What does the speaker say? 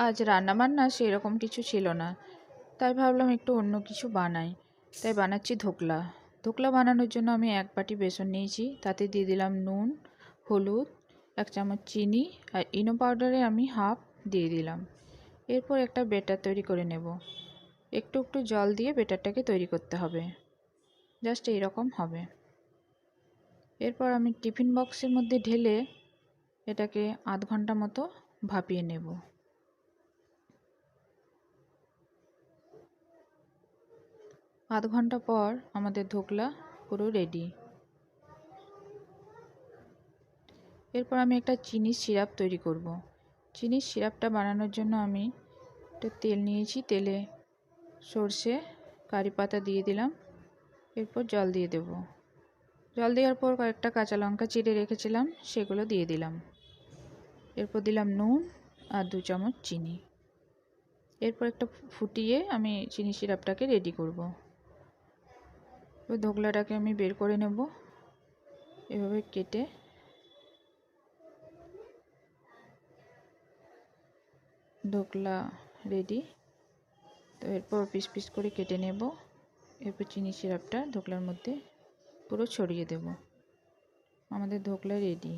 আজ রান্নাবান্না সেরকম কিছু ছিল না, তাই ভাবলাম একটু অন্য কিছু বানাই। তাই বানাচ্ছি ধোকলা। ধোকলা বানানোর জন্য আমি 1 বাটি বেসন নিয়েছি, তাতে দিয়ে দিলাম নুন, হলুদ, 1 চামচ চিনি আর ইনো পাউডারে আমি হাফ দিয়ে দিলাম। এরপর একটা ব্যাটার তৈরি করে নেব। একটু একটু জল দিয়ে ব্যাটারটাকে তৈরি করতে হবে, জাস্ট এইরকম হবে। এরপর আমি টিফিন বক্সের মধ্যে ঢেলে এটাকে আধ ঘন্টা মতো ভাপিয়ে নেব। আধ ঘন্টা পর আমাদের ধোকলা পুরো রেডি। এরপর আমি একটা চিনির সিরাপ তৈরি করব। চিনির সিরাপটা বানানোর জন্য আমি একটা তেল নিয়েছি, তেলে সর্ষে কারি পাতা দিয়ে দিলাম। এরপর জল দিয়ে দেব। জল দেওয়ার পর কয়েকটা কাঁচা লঙ্কা চিড়ে রেখেছিলাম, সেগুলো দিয়ে দিলাম। এরপর দিলাম নুন আর 2 চামচ চিনি। এরপর একটা ফুটিয়ে আমি চিনি সিরাপটাকে রেডি করব। এবার ধোকলাটাকে আমি বের করে নেব, এভাবে কেটে। ধোকলা রেডি। তো এরপর পিস পিস করে কেটে নেব। এরপর চিনি সিরাপটা ধোকলার মধ্যে পুরো ছড়িয়ে দেব। আমাদের ধোকলা রেডি।